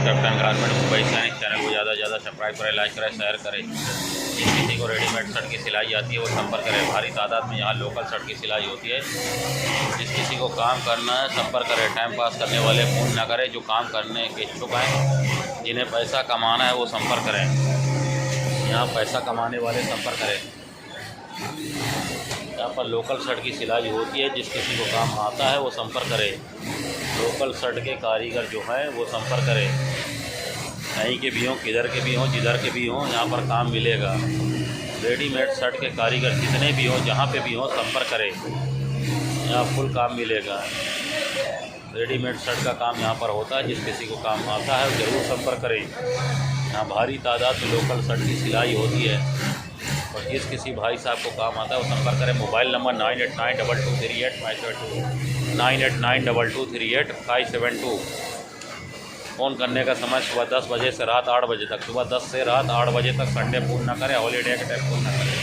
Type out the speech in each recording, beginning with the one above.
Captain Garment Mumbai से हैं। Channel को ज़्यादा से ज़्यादा सब्सक्राइब करें, लाइक करें, शेयर करें। जिस किसी को रेडीमेड शर्ट की सिलाई आती है वो संपर्क करें। भारी तादाद में यहाँ लोकल शर्ट की सिलाई होती है। जिस किसी को काम करना है संपर्क करें। टाइम पास करने वाले फ़ोन ना करें। जो काम करने के इच्छुक हैं, जिन्हें पैसा कमाना है वो संपर्क करें। यहाँ पैसा कमाने वाले संपर्क करें। यहाँ पर लोकल शर्ट की सिलाई होती है। जिस किसी को काम आता है वो संपर्क करे। लोकल शर्ट के कारीगर जो हैं वो संपर्क करें। कहीं के भी हों, किधर के भी हों, जिधर के भी हों, यहाँ पर काम मिलेगा। रेडीमेड शर्ट के कारीगर जितने भी हों, जहाँ पे भी हों, संपर्क करें। यहाँ फुल काम मिलेगा। रेडीमेड शर्ट का काम यहाँ पर होता है। जिस किसी को काम आता है वो ज़रूर संपर्क करें। यहाँ भारी तादाद में लोकल शर्ट की सिलाई होती है। और जिस किसी भाई साहब को काम आता है वो संपर्क करें। Mobile number 9892385572 9892385572। फ़ोन करने का समय सुबह 10 बजे से रात 8 बजे तक। सुबह 10 से रात 8 बजे तक। संडे फ़ोन ना करें, हॉलीडे के टाइम फ़ोन ना करें।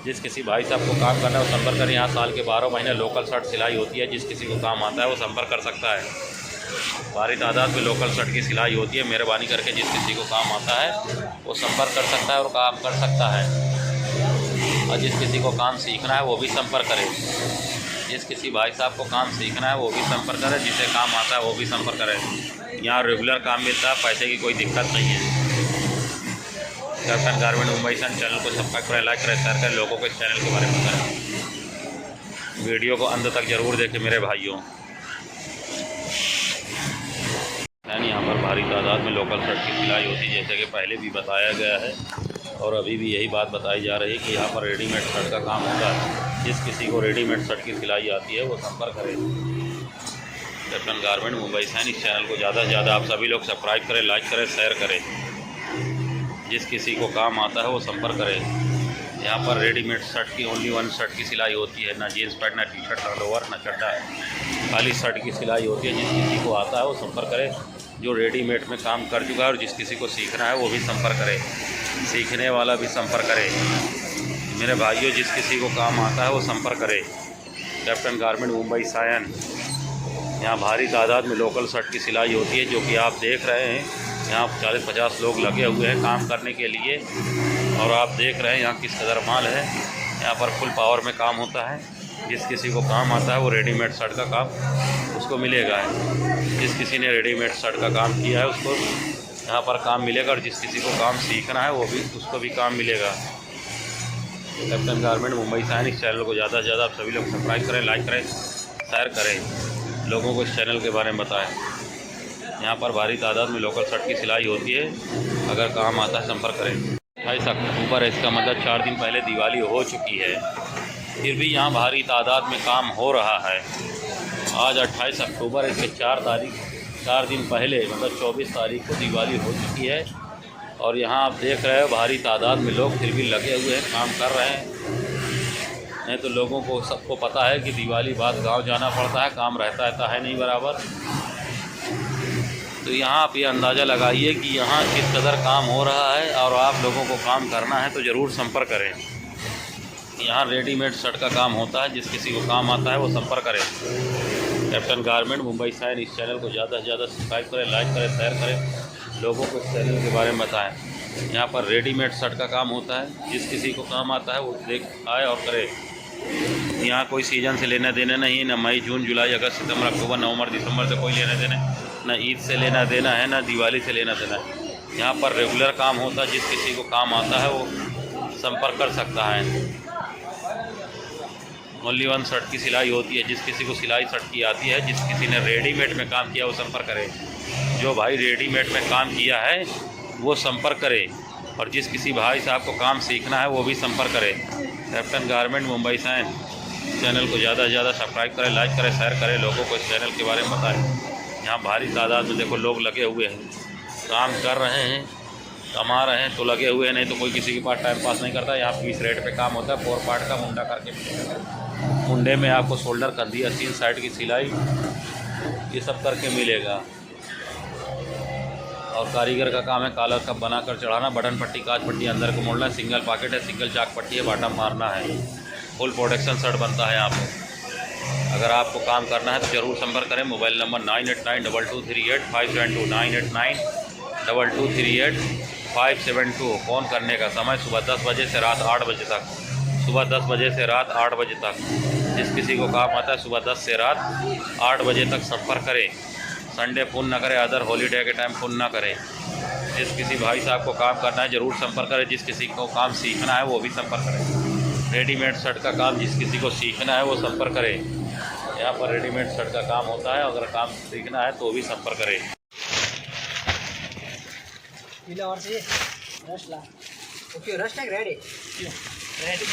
जिस किसी भाई साहब को काम करना है वो संपर्क करें। यहाँ साल के 12 महीने लोकल शर्ट सिलाई होती है। जिस किसी को काम आता है वो संपर्क कर सकता है। भारी तादाद में लोकल शर्ट की सिलाई होती है। मेहरबानी करके जिस किसी को काम आता है वो संपर्क कर सकता है और काम कर सकता है। और जिस किसी को काम सीखना है वो भी संपर्क करें। जिस किसी भाई साहब को काम सीखना है वो भी संपर्क करें। जिसे काम आता है वो भी संपर्क करें। यहाँ रेगुलर काम मिलता है, पैसे की कोई दिक्कत नहीं है। कैप्टन गारमेंट मुंबई से। चैनल को सब्सक्राइब करें, लाइक करें, शेयर करें। लोगों को इस चैनल के बारे में बताएं। वीडियो को अंत तक ज़रूर देखें मेरे भाइयों। यहाँ पर भारी तादाद में लोकल शर्ट की सिलाई होती है, जैसे कि पहले भी बताया गया है और अभी भी यही बात बताई जा रही है कि यहाँ पर रेडीमेड शर्ट का काम होता है। जिस किसी को रेडीमेड शर्ट की सिलाई आती है वो संपर्क करें। कैप्टन गारमेंट मुंबई से। इस चैनल को ज़्यादा से ज़्यादा आप सभी लोग सब्सक्राइब करें, लाइक करें, शेयर करें। जिस किसी को काम आता है वो संपर्क करें। यहाँ पर रेडीमेड शर्ट की ओनली वन शर्ट की सिलाई होती है। ना जीन्स पैंट, ना टी शर्ट, ना लोअर, ना चड्डा, खाली शर्ट की सिलाई होती है। जिस किसी को आता है वो संपर्क करे। जो रेडीमेड में काम कर चुका है और जिस किसी को सीखना है वो भी संपर्क करे। सीखने वाला भी संपर्क करे। मेरे भाइयों, जिस किसी को काम आता है वो संपर्क करे। Captain Garment Mumbai Sion. यहाँ भारी तादाद में लोकल शर्ट की सिलाई होती है, जो कि आप देख रहे हैं। यहाँ 40-50 लोग लगे हुए हैं काम करने के लिए। और आप देख रहे हैं यहाँ किस कदर माल है। यहाँ पर फुल पावर में काम होता है। जिस किसी को काम आता है वो रेडीमेड शर्ट का काम उसको मिलेगा। जिस किसी ने रेडीमेड शर्ट का काम किया है उसको यहाँ पर काम मिलेगा। और जिस किसी को काम सीखना है वो भी उसको भी काम मिलेगा। कैप्टन गारमेंट मुंबई से। इस चैनल को ज़्यादा से ज़्यादा आप सभी लोग सब्सक्राइब करें, लाइक करें, शेयर करें। लोगों को इस चैनल के बारे में बताएं। यहाँ पर भारी तादाद में लोकल शर्ट की सिलाई होती है। अगर काम आता है संपर्क करें। 28 अक्टूबर है, इसका मतलब 4 दिन पहले दिवाली हो चुकी है, फिर भी यहाँ भारी तादाद में काम हो रहा है। आज 28 अक्टूबर, इसके 4 दिन पहले मतलब 24 तारीख को दिवाली हो चुकी है। और यहाँ आप देख रहे हो भारी तादाद में लोग फिर भी लगे हुए हैं, काम कर रहे हैं। नहीं तो लोगों को सबको पता है कि दिवाली बाद गांव जाना पड़ता है, काम रहता है नहीं बराबर। तो यहाँ आप ये अंदाज़ा लगाइए कि यहाँ किस कदर काम हो रहा है। और आप लोगों को काम करना है तो ज़रूर संपर्क करें। यहाँ रेडीमेड शर्ट का काम होता है। जिस किसी को काम आता है वो संपर्क करें। कैप्टन गारमेंट मुंबई से। इस चैनल को ज़्यादा से ज़्यादा सब्सक्राइब करें, लाइक करें, शेयर करें। लोगों को इस चैनल के बारे में बताएं। यहाँ पर रेडीमेड शर्ट का काम होता है। जिस किसी को काम आता है वो देख आए और करे। यहाँ कोई सीज़न से लेना देना नहीं है। ना मई, जून, जुलाई, अगस्त, सितंबर, अक्टूबर, नवंबर, दिसंबर से कोई लेना देना, ना ईद से लेना देना है, ना दिवाली से लेना देना है। यहाँ पर रेगुलर काम होता है। जिस किसी को काम आता है वो संपर्क कर सकता है। ओनली वन शर्ट की सिलाई होती है। जिस किसी को सिलाई शर्ट की आती है, जिस किसी ने रेडीमेड में काम किया वो संपर्क करे। जो भाई रेडीमेड में काम किया है वो संपर्क करे। और जिस किसी भाई साहब को काम सीखना है वो भी संपर्क करे। कैप्टन गारमेंट मुंबई से। चैनल को ज़्यादा से ज़्यादा सब्सक्राइब करें, लाइक करें, शेयर करें। लोगों को इस चैनल के बारे में बताएं। यहाँ भारी तादाद में देखो लोग लगे हुए हैं, काम कर रहे हैं, कमा रहे हैं तो लगे हुए हैं। नहीं तो कोई किसी के पास टाइम पास नहीं करता। यहाँ पीस रेट पे काम होता है। 4 पार्ट का मुंडा करके मुंडे में आपको शोल्डर, कंधी, अस्तीन, साइड की सिलाई ये सब करके मिलेगा। और कारीगर का काम है कॉलर कप बनाकर चढ़ाना, बटन पट्टी, काज पट्टी अंदर को मोड़ना, सिंगल पॉकेट है, सिंगल चाक पट्टी है, बाटम मारना है। फुल प्रोटेक्शन शर्ट बनता है यहाँ पे। अगर आपको काम करना है तो ज़रूर संपर्क करें। Mobile number 9892238572 9892238572। फ़ोन करने का समय सुबह 10 बजे से रात 8 बजे तक, सुबह 10 बजे से रात 8 बजे तक। जिस किसी को काम आता है सुबह 10 से रात 8 बजे तक संपर्क करें। संडे फ़ोन ना करें, अदर हॉलीडे के टाइम फ़ोन ना करें। जिस किसी भाई साहब को काम करना है ज़रूर संपर्क करें। जिस किसी को काम सीखना है वो भी संपर्क करें। रेडीमेड शर्ट का काम जिस किसी को सीखना है वो संपर्क करें। यहाँ पर रेडीमेड शर्ट का काम होता है, अगर काम सीखना है तो भी संपर्क करें। और से रश ला ओके रश टैग रेडी रेडी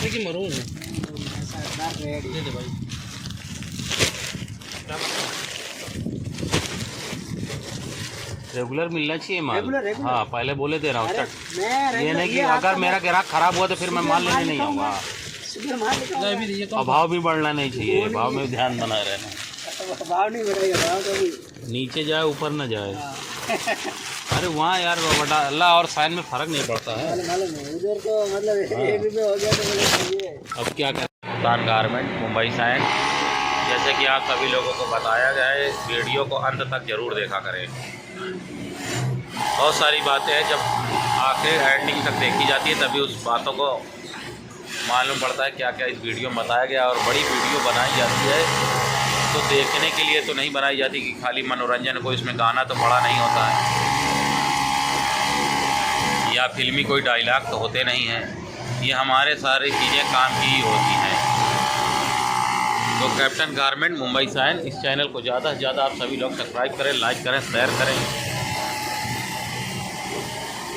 की मरून है ऐसा रेडी दे दे भाई। रेगुलर मिलना चाहिए माल। रेगुलर। हाँ पहले बोले दे रहा हूँ। ये नहीं कि ये अगर मेरा ग्राहक खराब हुआ तो फिर मैं माल लेने नहीं आऊँगा। भाव भी बढ़ना नहीं चाहिए, भाव में ध्यान बना रहना। भाव नहीं बढ़ेगा, भाव कभी नीचे जाए ऊपर न जाए। अरे वहाँ यार अल्लाह और साइन में फ़र्क नहीं पड़ता है। उधर तो मतलब एक रुपये हो गया तो अब क्या करें। सुल्तान गारमेंट मुंबई साइन। जैसे कि आप सभी लोगों को बताया गया है, वीडियो को अंत तक ज़रूर देखा करें। बहुत सारी बातें हैं जब आखिर एंडिंग तक देखी जाती है तभी उस बातों को मालूम पड़ता है क्या क्या इस वीडियो में बताया गया। और बड़ी वीडियो बनाई जाती है तो देखने के लिए तो नहीं बनाई जाती कि खाली मनोरंजन को, इसमें गाना तो बड़ा नहीं होता है या फिल्मी कोई डायलॉग तो होते नहीं हैं। ये हमारे सारी चीज़ें काम की ही होती हैं। तो कैप्टन गारमेंट मुंबई साइन इस चैनल को ज़्यादा से ज़्यादा आप सभी लोग सब्सक्राइब करें, लाइक करें, शेयर करें।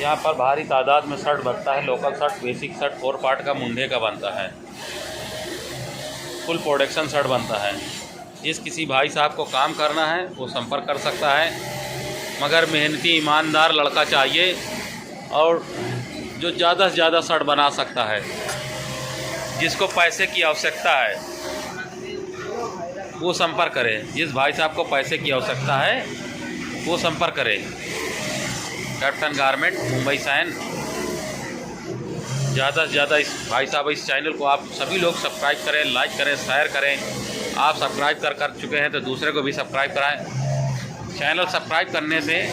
यहाँ पर भारी तादाद में शर्ट बनता है। Local shirt, basic shirt, 4 part का मुंडे का बनता है। फुल प्रोडक्शन शर्ट बनता है। जिस किसी भाई साहब को काम करना है वो संपर्क कर सकता है। मगर मेहनती ईमानदार लड़का चाहिए और जो ज़्यादा से ज़्यादा शर्ट बना सकता है। जिसको पैसे की आवश्यकता है वो संपर्क करें। जिस भाई साहब को पैसे की आवश्यकता है वो संपर्क करें। Captain Garment Mumbai Sion. ज़्यादा से ज़्यादा इस भाई साहब इस चैनल को आप सभी लोग सब्सक्राइब करें, लाइक करें, शेयर करें। आप सब्सक्राइब कर चुके हैं तो दूसरे को भी सब्सक्राइब कराएं। चैनल सब्सक्राइब करने से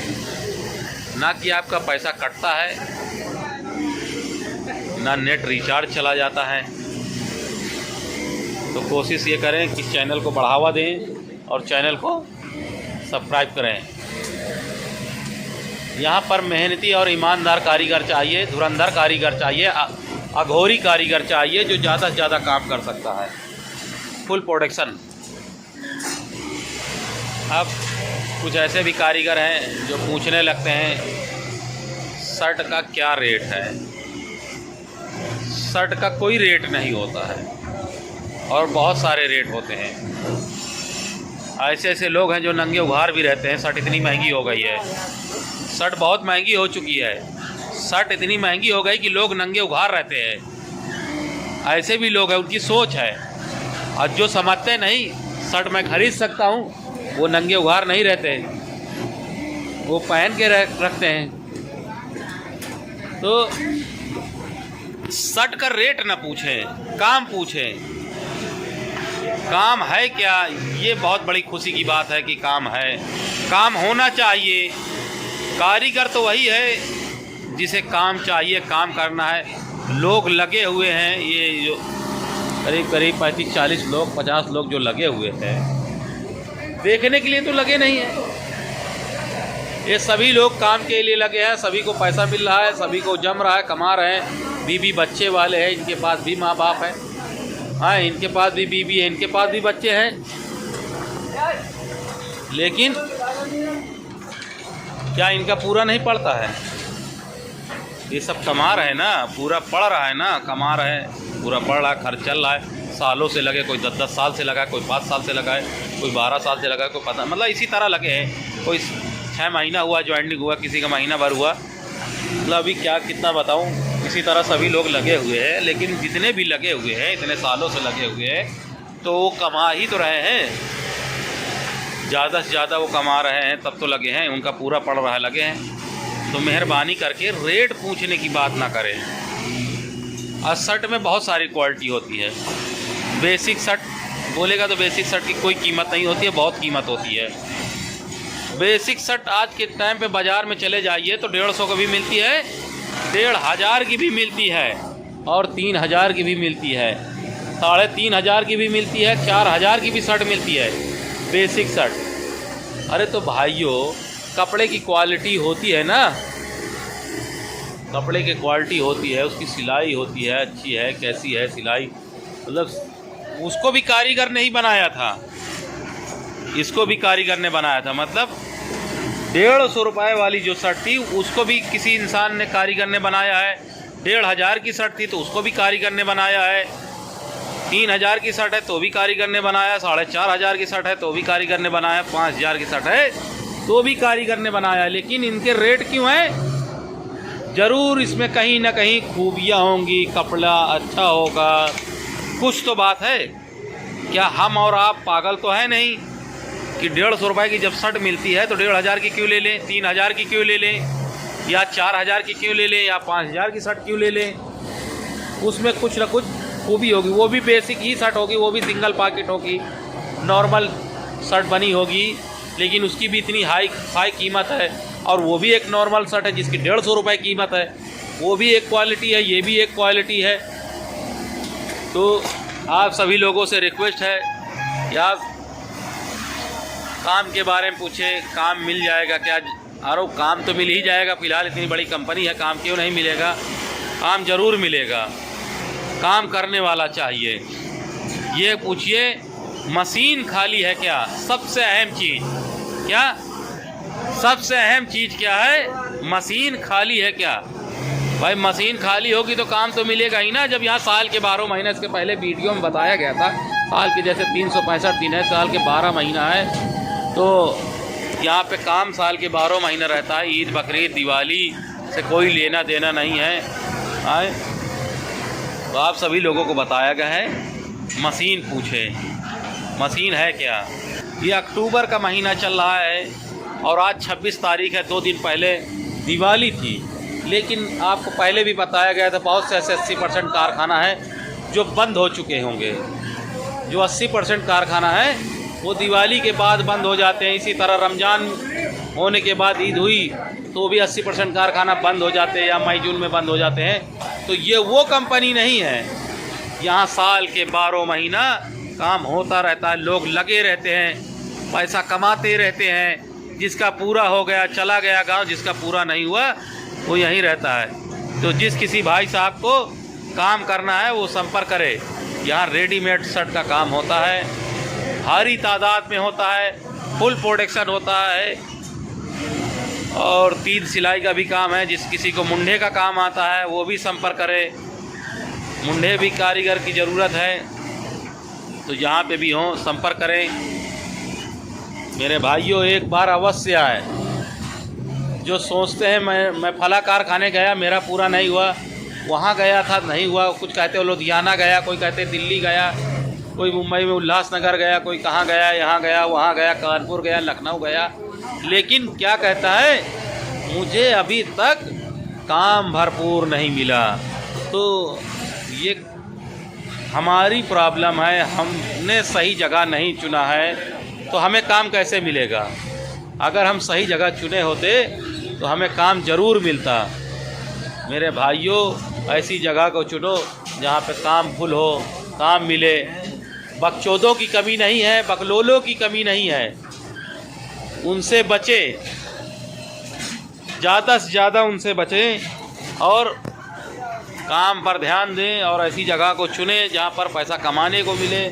ना कि आपका पैसा कटता है, ना नेट रिचार्ज चला जाता है। तो कोशिश ये करें कि चैनल को बढ़ावा दें और चैनल को सब्सक्राइब करें। यहाँ पर मेहनती और ईमानदार कारीगर चाहिए, धुरंधर कारीगर चाहिए, अघोरी कारीगर चाहिए जो ज़्यादा से ज़्यादा काम कर सकता है। Full production. अब कुछ ऐसे भी कारीगर हैं जो पूछने लगते हैं शर्ट का क्या रेट है। शर्ट का कोई रेट नहीं होता है और बहुत सारे रेट होते हैं। ऐसे ऐसे लोग हैं जो नंगे उघार भी रहते हैं। शर्ट इतनी महंगी हो गई है, शर्ट बहुत महंगी हो चुकी है। शर्ट इतनी महंगी हो गई कि लोग नंगे उघार रहते हैं। ऐसे भी लोग हैं, उनकी सोच है। और जो समझते नहीं शर्ट मैं खरीद सकता हूँ वो नंगे उघार नहीं रहते, वो पहन के रखते हैं। तो शर्ट का रेट ना पूछें, काम पूछें। काम है क्या, ये बहुत बड़ी खुशी की बात है कि काम है। काम होना चाहिए। कारीगर तो वही है जिसे काम चाहिए, काम करना है। लोग लगे हुए हैं, ये जो करीब 35-40 लोग, 50 लोग जो लगे हुए हैं देखने के लिए तो लगे नहीं हैं। ये सभी लोग काम के लिए लगे हैं। सभी को पैसा मिल रहा है, सभी को जम रहा है, कमा रहे हैं। बीवी बच्चे वाले हैं, इनके पास भी माँ बाप है। हाँ, इनके पास भी बीवी है, इनके पास भी बच्चे हैं। लेकिन क्या इनका पूरा नहीं पड़ता है? ये सब कमा रहे हैं ना, पूरा पड़ रहा है ना, कमा रहे हैं, पूरा पड़ रहा है, खर्च चल रहा है। सालों से लगे, कोई 10-10 साल से लगा है, कोई 5 साल से लगा है, कोई 12 साल से लगा है, कोई पता मतलब इसी तरह लगे हैं। कोई 6 महीना हुआ ज्वाइनिंग हुआ, किसी का महीना भर हुआ। मतलब अभी क्या कितना बताऊं, इसी तरह सभी लोग लगे हुए हैं। लेकिन जितने भी लगे हुए हैं, इतने सालों से लगे हुए हैं, तो वो कमा ही तो रहे हैं। ज़्यादा से ज़्यादा वो कमा रहे हैं तब तो लगे हैं, उनका पूरा पड़ रहा है, लगे हैं। तो मेहरबानी करके रेट पूछने की बात ना करें। और शर्ट में बहुत सारी क्वालिटी होती है। बेसिक शर्ट बोलेगा तो बेसिक शर्ट की कोई कीमत नहीं होती है, बहुत कीमत होती है। बेसिक शर्ट आज के टाइम पे बाज़ार में चले जाइए तो 150 की भी मिलती है, 1500 की भी मिलती है और 3000 की भी मिलती है, 3500 की भी मिलती है, 4000 की भी शर्ट मिलती है बेसिक शर्ट। अरे तो भाइयों कपड़े की क्वालिटी होती है ना, कपड़े की क्वालिटी होती है, उसकी सिलाई होती है, अच्छी है कैसी है सिलाई, मतलब उसको भी कारीगर ने ही बनाया था, इसको भी कारीगर ने बनाया था। मतलब 150 रुपये वाली जो शर्ट थी उसको भी किसी इंसान ने कारीगर ने बनाया है, 1500 की शर्ट थी तो उसको भी कारीगर ने बनाया है, 3000 की शर्ट है तो भी कारीगर ने बनाया, 4500 की शर्ट है तो भी कारीगर ने बनाया, 5000 की शर्ट है तो भी कारीगर ने बनाया। लेकिन इनके रेट क्यों हैं? ज़रूर इसमें कहीं ना कहीं खूबियाँ होंगी, कपड़ा अच्छा होगा, कुछ तो बात है। क्या हम और आप पागल तो है नहीं कि 150 रुपये की जब शर्ट मिलती है तो 1500 की क्यों ले लें, 3000 की क्यों ले लें, या 4000 की क्यों ले लें, या 5000 की शर्ट क्यों ले लें? उसमें कुछ ना कुछ खूबी होगी, वो भी बेसिक ही शर्ट होगी, वो भी सिंगल पॉकेट होगी, नॉर्मल शर्ट बनी होगी, लेकिन उसकी भी इतनी हाई कीमत है। और वो भी एक नॉर्मल शर्ट है जिसकी 150 रुपये कीमत है, वो भी एक क्वालिटी है, ये भी एक क्वालिटी है। तो आप सभी लोगों से रिक्वेस्ट है या काम के बारे में पूछे, काम मिल जाएगा क्या? अरे काम तो मिल ही जाएगा, फ़िलहाल इतनी बड़ी कंपनी है, काम क्यों नहीं मिलेगा? काम ज़रूर मिलेगा, काम करने वाला चाहिए। ये पूछिए मशीन खाली है क्या? सबसे अहम चीज़ क्या, सबसे अहम चीज़ क्या है? मशीन खाली है क्या? भाई मशीन खाली होगी तो काम तो मिलेगा ही ना। जब यहाँ साल के 12 महीने, इसके पहले वीडियो में बताया गया था, साल के जैसे 365 दिन है, साल के 12 महीना है, तो यहाँ पे काम साल के 12 महीने रहता है। ईद बकरीद दिवाली से कोई लेना देना नहीं है। आए तो आप सभी लोगों को बताया गया है मशीन पूछे, मशीन है क्या? ये अक्टूबर का महीना चल रहा है और आज 26 तारीख है, 2 दिन पहले दिवाली थी। लेकिन आपको पहले भी बताया गया था बहुत से ऐसे 80% कारखाना है जो बंद हो चुके होंगे। जो 80% कारखाना है वो दिवाली के बाद बंद हो जाते हैं। इसी तरह रमज़ान होने के बाद ईद हुई तो भी 80% कारखाना बंद हो जाते हैं या मई जून में बंद हो जाते हैं। तो ये वो कंपनी नहीं है, यहाँ साल के 12 महीना काम होता रहता है, लोग लगे रहते हैं, पैसा कमाते रहते हैं। जिसका पूरा हो गया चला गया गांव, जिसका पूरा नहीं हुआ वो यहीं रहता है। तो जिस किसी भाई साहब को काम करना है वो संपर्क करे। यहाँ रेडीमेड शर्ट का काम होता है, भारी तादाद में होता है, फुल प्रोडक्शन होता है, और 3 सिलाई का भी काम है। जिस किसी को मुंडे का काम आता है वो भी संपर्क करे, मुंडे भी कारीगर की ज़रूरत है, तो यहाँ पे भी हों संपर्क करें मेरे भाइयों। एक बार अवश्य आए। जो सोचते हैं मैं फला कारखाने गया मेरा पूरा नहीं हुआ, वहाँ गया था नहीं हुआ, कुछ कहते हो लुधियाना गया, कोई कहते दिल्ली गया, कोई मुंबई में उल्लासनगर गया, कोई कहाँ गया, यहाँ गया, वहाँ गया, कानपुर गया, लखनऊ गया, लेकिन क्या कहता है मुझे अभी तक काम भरपूर नहीं मिला। तो ये हमारी प्रॉब्लम है, हमने सही जगह नहीं चुना है, तो हमें काम कैसे मिलेगा? अगर हम सही जगह चुने होते तो हमें काम ज़रूर मिलता। मेरे भाइयों ऐसी जगह को चुनो जहाँ पे काम फुल हो, काम मिले। बकचोदों की कमी नहीं है, बकलोलों की कमी नहीं है, उनसे बचे, ज़्यादा से ज़्यादा उनसे बचें और काम पर ध्यान दें और ऐसी जगह को चुनें जहाँ पर पैसा कमाने को मिले।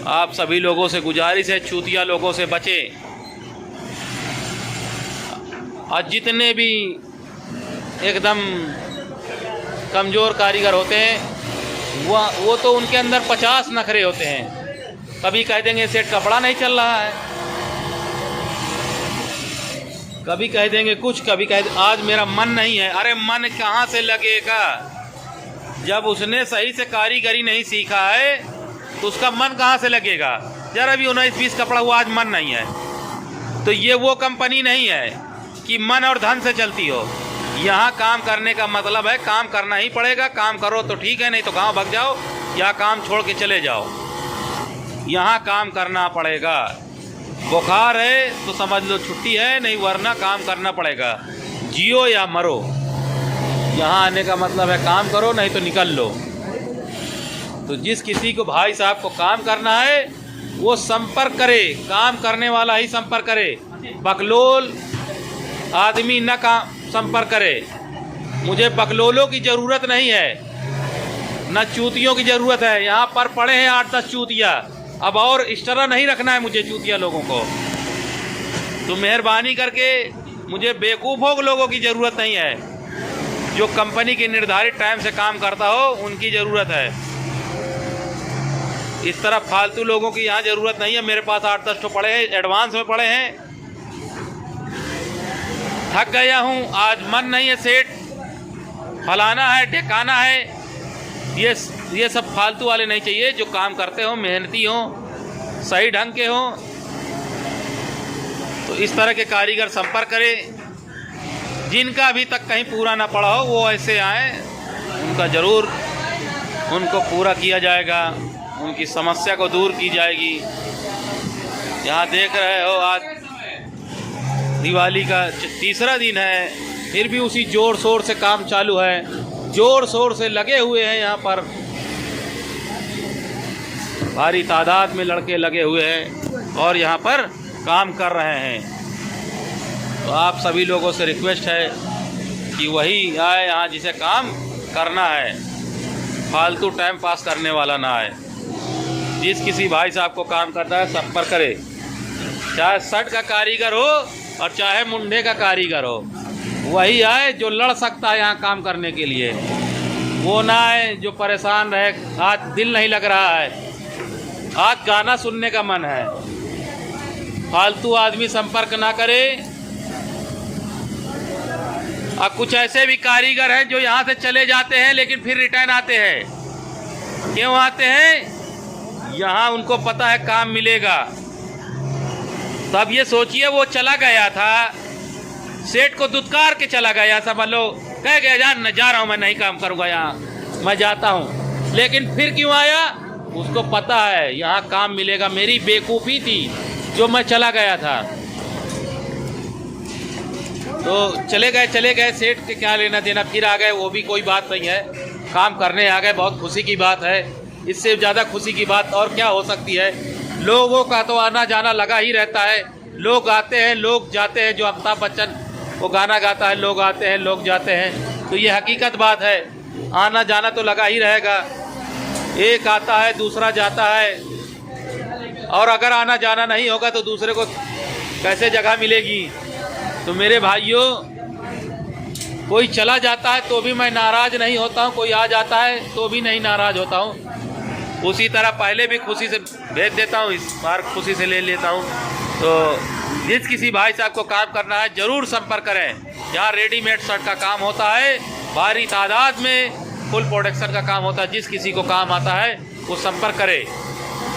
आप सभी लोगों से गुजारिश है चूतिया लोगों से बचें। और जितने भी एकदम कमज़ोर कारीगर होते हैं वो तो उनके अंदर 50 नखरे होते हैं। कभी कह देंगे सेठ कपड़ा नहीं चल रहा है, कभी कह देंगे कुछ, कभी कह आज मेरा मन नहीं है। अरे मन कहाँ से लगेगा? जब उसने सही से कारीगरी नहीं सीखा है तो उसका मन कहाँ से लगेगा? जरा भी 19-20 कपड़ा हुआ, आज मन नहीं है। तो ये वो कंपनी नहीं है कि मन और धन से चलती हो। यहाँ काम करने का मतलब है काम करना ही पड़ेगा। काम करो तो ठीक है, नहीं तो गांव भाग जाओ या काम छोड़ के चले जाओ। यहाँ काम करना पड़ेगा। बुखार है तो समझ लो छुट्टी है, नहीं वरना काम करना पड़ेगा। जियो या मरो। यहाँ आने का मतलब है काम करो, नहीं तो निकल लो। तो जिस किसी को भाई साहब को काम करना है वो संपर्क करे, काम करने वाला ही संपर्क करे। बकलोल आदमी न काम संपर्क करे। मुझे बकलोलों की ज़रूरत नहीं है, न चूतियों की ज़रूरत है। यहाँ पर पड़े हैं 8-10 चूतिया, अब और इस तरह नहीं रखना है मुझे चूतिया लोगों को। तो मेहरबानी करके मुझे बेवकूफ़ों लोगों की ज़रूरत नहीं है। जो कंपनी के निर्धारित टाइम से काम करता हो उनकी ज़रूरत है। इस तरह फालतू लोगों की यहाँ ज़रूरत नहीं है। मेरे पास 8-10 तो पड़े हैं, एडवांस में पड़े हैं। थक गया हूँ, आज मन नहीं है सेठ, फलाना है ढेकाना है। ये सब फालतू वाले नहीं चाहिए। जो काम करते हो, मेहनती हो, सही ढंग के हो। तो इस तरह के कारीगर संपर्क करें। जिनका अभी तक कहीं पूरा ना पड़ा हो वो ऐसे आए, उनका ज़रूर उनको पूरा किया जाएगा, उनकी समस्या को दूर की जाएगी। यहाँ देख रहे हो आज दिवाली का तीसरा दिन है, फिर भी उसी ज़ोर शोर से काम चालू है। ज़ोर शोर से लगे हुए हैं। यहाँ पर भारी तादाद में लड़के लगे हुए हैं और यहाँ पर काम कर रहे हैं। तो आप सभी लोगों से रिक्वेस्ट है कि वही आए यहाँ जिसे काम करना है, फालतू टाइम पास करने वाला ना आए। जिस किसी भाई साहब को काम करना है संपर्क करे, चाहे शर्ट का कारीगर हो और चाहे मुंडे का कारीगर हो। वही आए जो लड़ सकता है यहाँ काम करने के लिए। वो ना आए जो परेशान रहे, आज दिल नहीं लग रहा है, आज गाना सुनने का मन है। फालतू आदमी संपर्क ना करे। और कुछ ऐसे भी कारीगर हैं जो यहाँ से चले जाते हैं लेकिन फिर रिटर्न आते हैं। क्यों आते हैं? यहाँ उनको पता है काम मिलेगा। तो अब ये सोचिए, वो चला गया था, सेठ को दुत्कार के चला गया, समझ लो, कह गया जा रहा हूँ, मैं नहीं काम करूँगा यहाँ, मैं जाता हूँ। लेकिन फिर क्यों आया? उसको पता है यहाँ काम मिलेगा। मेरी बेवकूफ़ी थी जो मैं चला गया था। तो चले गए, सेठ के क्या लेना देना, फिर आ गए, वो भी कोई बात नहीं है। काम करने आ गए, बहुत खुशी की बात है। इससे ज़्यादा खुशी की बात और क्या हो सकती है। लोगों का तो आना जाना लगा ही रहता है। लोग आते हैं, लोग जाते हैं। जो अमिताभ बच्चन वो गाना गाता है, लोग आते हैं, लोग जाते हैं। तो ये हकीकत बात है, आना जाना तो लगा ही रहेगा। एक आता है, दूसरा जाता है, और अगर आना जाना नहीं होगा तो दूसरे को कैसे जगह मिलेगी। तो मेरे भाइयों, कोई चला जाता है तो भी मैं नाराज़ नहीं होता हूँ, कोई आ जाता है तो भी नहीं नाराज़ होता हूँ। उसी तरह पहले भी खुशी से भेज देता हूँ, इस बार खुशी से ले लेता हूँ। तो जिस किसी भाई साहब को काम करना है ज़रूर संपर्क करें। यहाँ रेडीमेड शर्ट का काम होता है, भारी तादाद में फुल प्रोडक्शन का काम होता है। जिस किसी को काम आता है वो संपर्क करे,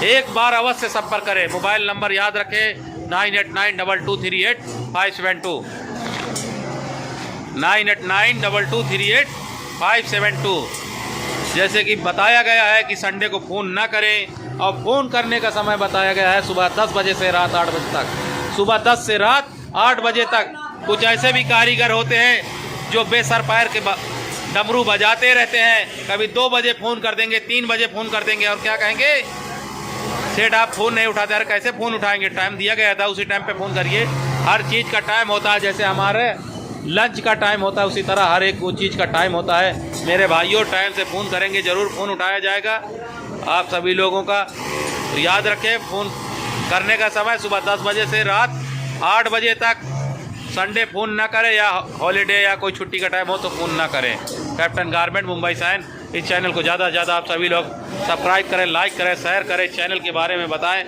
एक बार अवश्य संपर्क करें। मोबाइल नंबर याद रखें 9892238572 9892238572। जैसे कि बताया गया है कि संडे को फ़ोन ना करें, और फ़ोन करने का समय बताया गया है सुबह 10 बजे से रात 8 बजे तक। सुबह 10 से रात 8 बजे तक। कुछ ऐसे भी कारीगर होते हैं जो बेसर पैर के डमरू बजाते रहते हैं। कभी 2 बजे फ़ोन कर देंगे, 3 बजे फ़ोन कर देंगे, और क्या कहेंगे, सेठ आप फ़ोन नहीं उठाते। अरे कैसे फ़ोन उठाएंगे, टाइम दिया गया था, उसी टाइम पे फ़ोन करिए। हर चीज़ का टाइम होता है, जैसे हमारे लंच का टाइम होता है उसी तरह हर एक चीज़ का टाइम होता है। मेरे भाइयों, टाइम से फ़ोन करेंगे, ज़रूर फ़ोन उठाया जाएगा आप सभी लोगों का। तो याद रखें, फ़ोन करने का समय सुबह 10 बजे से रात 8 बजे तक। संडे फ़ोन ना करें, या हॉलीडे या कोई छुट्टी का टाइम हो तो फ़ोन ना करें। Captain Garment Mumbai Sion. इस चैनल को ज़्यादा से ज़्यादा आप सभी लोग सब्सक्राइब करें, लाइक करें, शेयर करें। चैनल के बारे में बताएं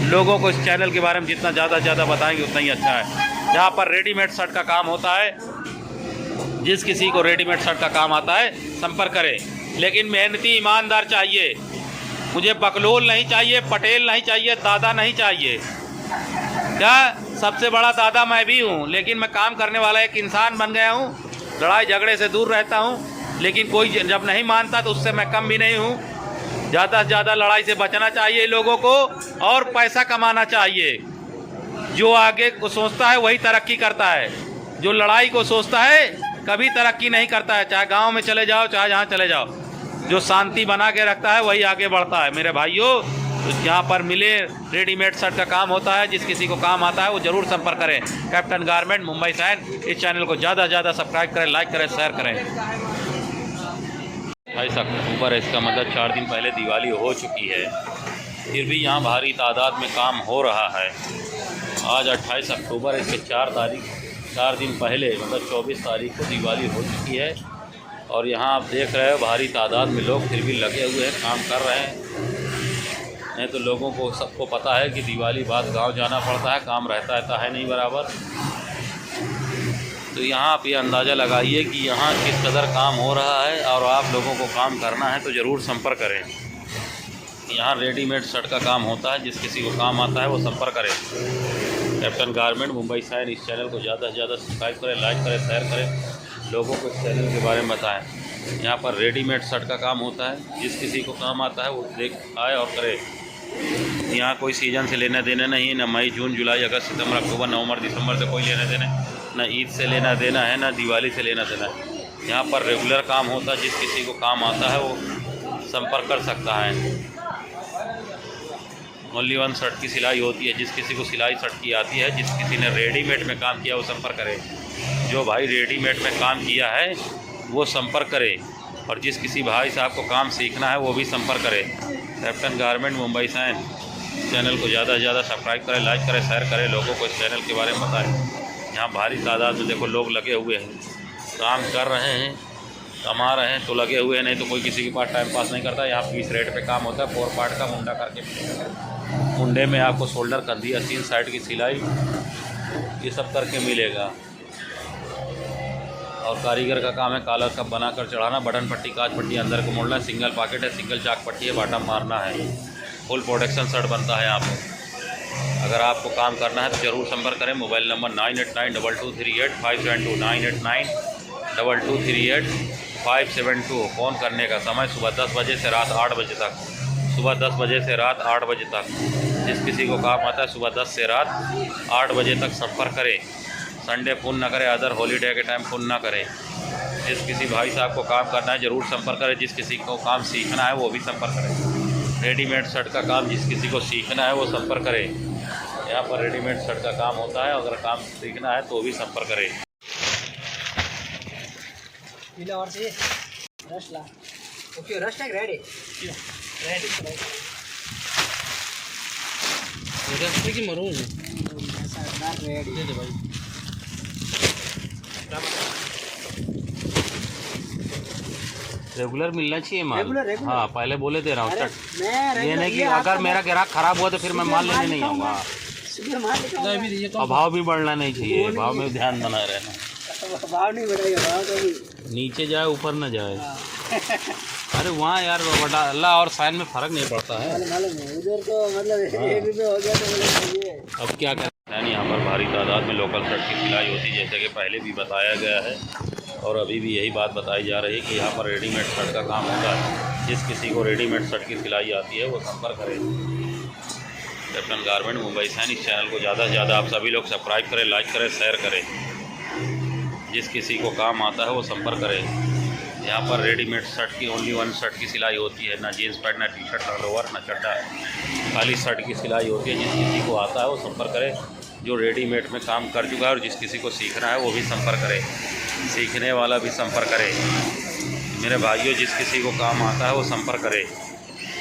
लोगों को। इस चैनल के बारे में जितना ज़्यादा से ज़्यादा बताएंगे उतना ही अच्छा है। यहाँ पर रेडीमेड शर्ट का काम होता है। जिस किसी को रेडीमेड शर्ट का काम आता है संपर्क करें, लेकिन मेहनती ईमानदार चाहिए। मुझे बकलोल नहीं चाहिए, पटेल नहीं चाहिए, दादा नहीं चाहिए। क्या सबसे बड़ा दादा मैं भी हूँ, लेकिन मैं काम करने वाला एक इंसान बन गया हूँ। लड़ाई झगड़े से दूर रहता हूँ, लेकिन कोई जब नहीं मानता तो उससे मैं कम भी नहीं हूँ। ज़्यादा से ज़्यादा लड़ाई से बचना चाहिए लोगों को और पैसा कमाना चाहिए। जो आगे को सोचता है वही तरक्की करता है, जो लड़ाई को सोचता है कभी तरक्की नहीं करता है। चाहे गांव में चले जाओ, चाहे जहाँ चले जाओ, जो शांति बना के रखता है वही आगे बढ़ता है। मेरे भाइयों, तो यहाँ पर मिले रेडीमेड शर्ट का काम होता है। जिस किसी को काम आता है वो ज़रूर संपर्क करें। Captain Garment Mumbai Sion. इस चैनल को ज़्यादा से ज़्यादा सब्सक्राइब करें, लाइक करें, शेयर करें। 28 अक्टूबर है, इसका मतलब 4 दिन पहले दिवाली हो चुकी है, फिर भी यहाँ भारी तादाद में काम हो रहा है। आज 28 अक्टूबर, इसके 4 दिन पहले मतलब 24 तारीख को दिवाली हो चुकी है। और यहाँ आप देख रहे हो भारी तादाद में लोग फिर भी लगे हुए हैं, काम कर रहे हैं। नहीं तो लोगों को सबको पता है कि दिवाली बाद गांव जाना पड़ता है, काम रहता है नहीं बराबर। तो यहाँ आप ये अंदाज़ा लगाइए कि यहाँ किस कदर काम हो रहा है। और आप लोगों को काम करना है तो ज़रूर संपर्क करें। यहाँ रेडीमेड शर्ट का काम होता है, जिस किसी को काम आता है वो संपर्क करें। Captain Garment Mumbai Sion. इस चैनल को ज़्यादा से ज़्यादा सब्सक्राइब करें, लाइक करें, शेयर करें, लोगों को इस चैनल के बारे में बताएं। यहाँ पर रेडीमेड शर्ट का काम होता है, जिस किसी को काम आता है वो देख आए और करे। यहाँ कोई सीज़न से लेना देना नहीं है, न मई, जून, जुलाई, अगस्त, सितंबर, अक्टूबर, नवंबर, दिसंबर से कोई लेना देना, न ईद से लेना देना है, न दिवाली से लेना देना है। यहाँ पर रेगुलर काम होता है, जिस किसी को काम आता है वो संपर्क कर सकता है। ओनली वन शर्ट की सिलाई होती है, जिस किसी को सिलाई शर्ट की आती है, जिस किसी ने रेडीमेड में काम किया वो संपर्क करे। जो भाई रेडीमेड में काम किया है वो संपर्क करे, और जिस किसी भाई साहब को काम सीखना है वो भी संपर्क करे। Captain Garment Mumbai Sion. Channel को ज़्यादा से ज़्यादा सब्सक्राइब करें, लाइक करें, शेयर करें, लोगों को इस चैनल के बारे में बताएं। यहाँ भारी तादाद में देखो लोग लगे हुए हैं, काम कर रहे हैं, कमा रहे हैं तो लगे हुए हैं, नहीं तो कोई किसी के पास टाइम पास नहीं करता। यहाँ पीस रेट पे काम होता है, 4 पार्ट का मुंडा करके। मुंडे में आपको शोल्डर, कंधी, अस्तीन, साइड की सिलाई ये सब करके मिलेगा। और कारीगर का काम है कॉलर कप बनाकर चढ़ाना, बटन पट्टी, काज पट्टी अंदर को मोड़ना, सिंगल पॉकेट है, सिंगल चाक पट्टी है, बाटम मारना है। फुल प्रोडक्शन शर्ट बनता है यहाँ पे। अगर आपको काम करना है तो ज़रूर संपर्क करें। Mobile number 9892238572 9892238572। फ़ोन करने का समय सुबह 10 बजे से रात 8 बजे तक। सुबह 10 बजे से रात 8 बजे तक। जिस किसी को काम आता है सुबह 10 से रात 8 बजे तक संपर्क करें। संडे फ़ोन ना करें, अदर हॉलीडे के टाइम फ़ोन ना करें। जिस किसी भाई साहब को काम करना है ज़रूर संपर्क करें। जिस किसी को काम सीखना है वो भी संपर्क करें। रेडीमेड शर्ट का काम जिस किसी को सीखना है वो संपर्क करें। यहाँ पर रेडीमेड शर्ट का काम होता है, अगर काम सीखना है तो भी संपर्क करें। पीला और चाहिए रश ला। ओके, रश टैग रेडी रेडी रश की मरून ऐसा रेडी दे दे भाई। रेगुलर मिलना चाहिए माल। रेगुलर। हाँ, पहले बोले दे रहा हूँ शर्ट। ये नहीं कि ये अगर मेरा ग्राहक खराब हुआ तो फिर मैं माल लेने नहीं आऊँगा। और भाव भी बढ़ना नहीं चाहिए, भाव में ध्यान बनाए रहना। भाव नहीं बढ़ेगा, भाव कभी नीचे जाए ऊपर न जाए। अरे वहाँ यार बड़ा अल्लाह और साइन में फ़र्क नहीं पड़ता है। उधर तो मतलब 1 रुपये हो गया तो अब क्या करें। यहाँ पर भारी तादाद में लोकल शर्ट की सिलाई होती है, जैसे कि पहले भी बताया गया है और अभी भी यही बात बताई जा रही है कि यहाँ पर रेडीमेड शर्ट का काम होता है। जिस किसी को रेडीमेड शर्ट की सिलाई आती है वो संपर्क करें। Captain Garment Mumbai Sion. इस चैनल को ज़्यादा से ज़्यादा आप सभी लोग सब्सक्राइब करें, लाइक करें, शेयर करें। जिस किसी को काम आता है वो संपर्क करें। यहाँ पर रेडीमेड शर्ट की ओनली वन शर्ट की सिलाई होती है, ना जीन्स पैंट, ना टी शर्ट, ना लोअर, ना चड्डा, खाली शर्ट की सिलाई होती है। जिस किसी को आता है वो संपर्क करे। जो रेडीमेड में काम कर चुका है और जिस किसी को सीखना है वो भी संपर्क करे। सीखने वाला भी संपर्क करे। मेरे भाइयों, जिस किसी को काम आता है वो संपर्क करे।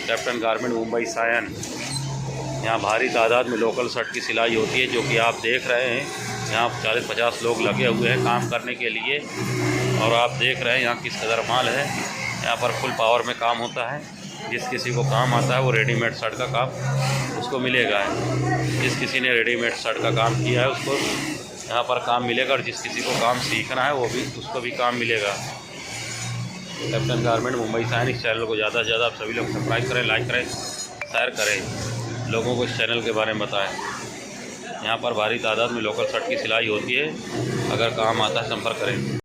Captain Garment Mumbai Sion. यहाँ भारी तादाद में लोकल शर्ट की सिलाई होती है, जो कि आप देख रहे हैं। यहाँ 40-50 लोग लगे हुए हैं काम करने के लिए, और आप देख रहे हैं यहाँ किस कदर माल है। यहाँ पर फुल पावर में काम होता है। जिस किसी को काम आता है वो रेडीमेड शर्ट का काम उसको मिलेगा। जिस किसी ने रेडीमेड शर्ट का काम किया है उसको यहाँ पर काम मिलेगा, और जिस किसी को काम सीखना है वो भी उसको भी काम मिलेगा। Captain Garment Mumbai Sion. इस चैनल को ज़्यादा से ज़्यादा आप सभी लोग सब्सक्राइब करें, लाइक करें, शेयर करें, लोगों को इस चैनल के बारे में बताएं। यहाँ पर भारी तादाद में लोकल शर्ट की सिलाई होती है, अगर काम आता है संपर्क करें।